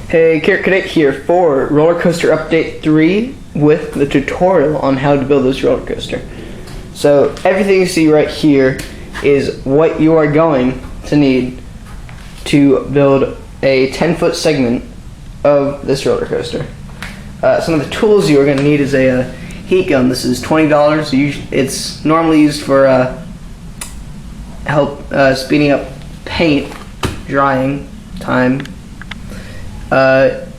Hey, Carrot Cadet here for Roller Coaster Update 3 with the tutorial on how to build this roller coaster. So everything you see right here is what you are going to need to build a 10-foot segment of this roller coaster. Some of the tools you are going to need is a heat gun. This is $20. It's normally used for help speeding up paint drying time.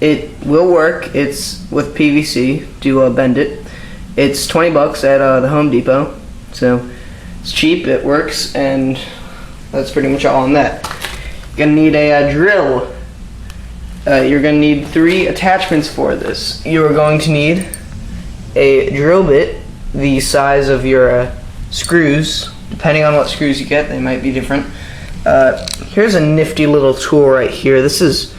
It will work. It's with PVC to bend it. It's $20 at the Home Depot, so it's cheap, it works, and that's pretty much all on that. You're gonna need a drill. You're gonna need 3 attachments for this. You are going to need a drill bit the size of your screws. Depending on what screws you get, they might be different. Here's a nifty little tool right here. This is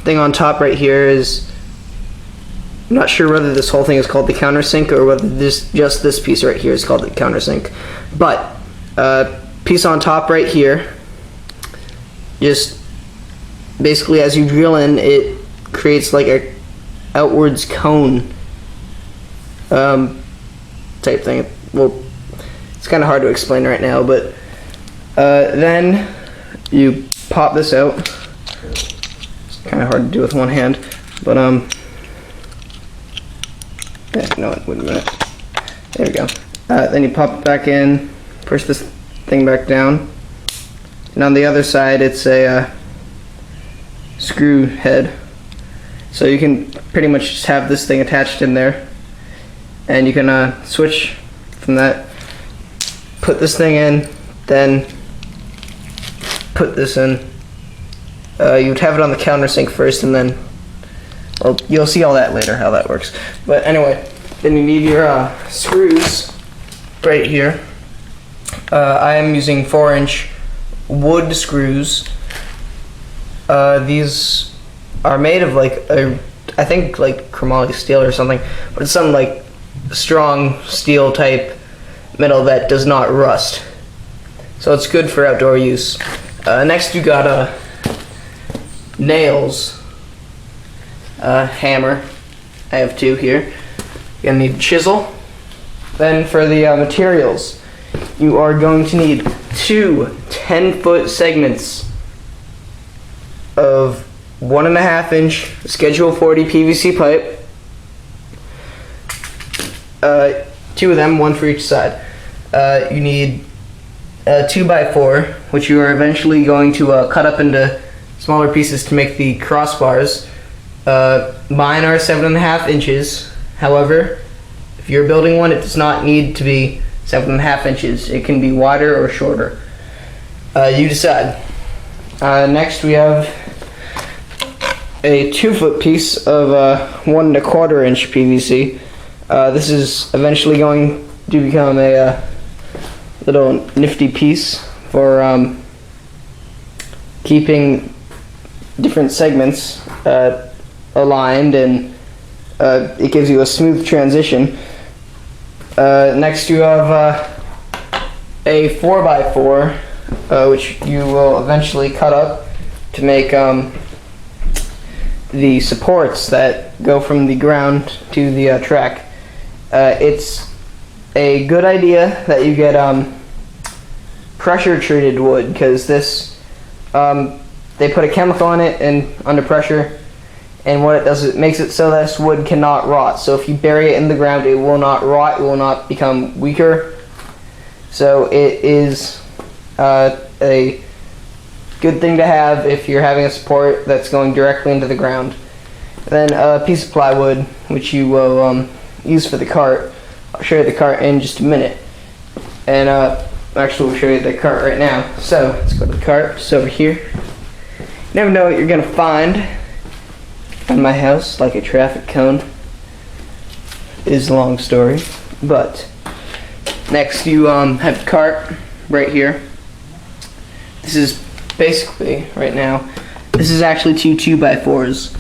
thing on top right here is, I'm not sure whether this whole thing is called the countersink or whether just this piece right here is called the countersink. But piece on top right here, just basically as you drill in, it creates like a outwards cone type thing. Well, it's kind of hard to explain right now, but then you pop this out. Kind of hard to do with one hand, but yeah, no, wait a minute. There we go. Then you pop it back in, push this thing back down, and on the other side it's a screw head. So you can pretty much just have this thing attached in there, and you can switch from that. Put this thing in, then put this in. You would have it on the countersink first, and then, well, you'll see all that later, how that works. But anyway, then you need your screws right here. I am using 4-inch wood screws. These are made of like I think like chromoly steel or something, but it's some like strong steel type metal that does not rust. So it's good for outdoor use. Next you got nails, hammer. I have 2 here. You're gonna need a chisel. Then for the materials, you are going to need 2 10-foot segments of 1.5-inch Schedule 40 PVC pipe. 2 of them, 1 for each side. You need a 2x4, which you are eventually going to cut up into smaller pieces to make the crossbars. Mine are 7.5 inches. However, if you're building one, it does not need to be 7.5 inches. It can be wider or shorter. You decide. Next, we have a 2-foot piece of 1.25-inch PVC. This is eventually going to become a little nifty piece for keeping different segments aligned, and it gives you a smooth transition. Next you have a 4x4, which you will eventually cut up to make the supports that go from the ground to the track. It's a good idea that you get pressure treated wood, because this they put a chemical in it and under pressure, and what it does is it makes it so this wood cannot rot. So if you bury it in the ground, it will not rot, it will not become weaker. So it is a good thing to have if you're having a support that's going directly into the ground. Then a piece of plywood, which you will use for the cart. I'll show you the cart in just a minute, and actually we'll show you the cart right now. So let's go to the cart. It's over here. You never know what you're gonna find in my house, like a traffic cone. It is a long story, but next you have the cart right here. This is basically, right now, this is actually 2 2x4s.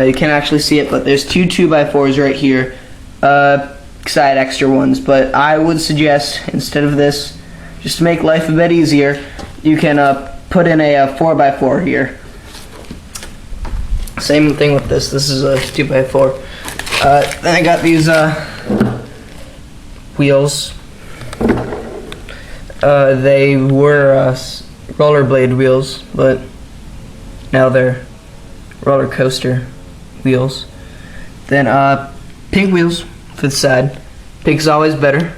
You can't actually see it, but there's 2 2x4s right here. Because I had extra ones, but I would suggest, instead of this, just to make life a bit easier, you can put in a 4x4 here. Same thing with this. This is a 2x4. Then I got these wheels. They were rollerblade wheels, but now they're roller coaster wheels. Then pink wheels for the side. Pink's always better.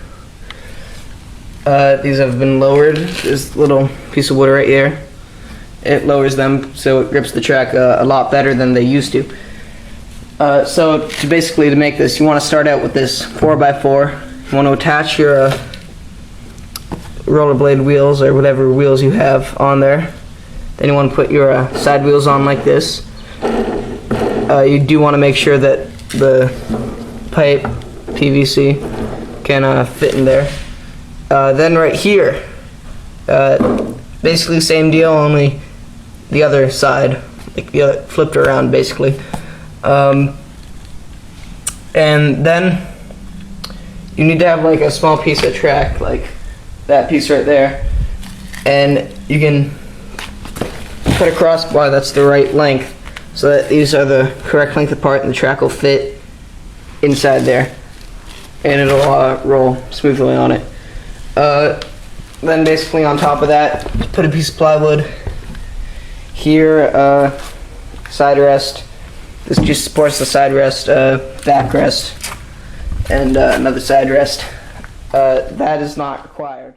These have been lowered. This little piece of wood right here, it lowers them so it grips the track a lot better than they used to. So to make this, you want to start out with this 4x4. You want to attach your rollerblade wheels or whatever wheels you have on there. Then you want to put your side wheels on like this. You do want to make sure that the pipe PVC can fit in there. Then right here, basically same deal, only the other side, like the other, flipped around basically. And then you need to have like a small piece of track, like that piece right there, and you can cut across bar that's the right length, so that these are the correct length apart and the track will fit inside there, and it'll roll smoothly on it. Then basically on top of that, put a piece of plywood here, side rest. This just supports the side rest, back rest, and another side rest. That is not required.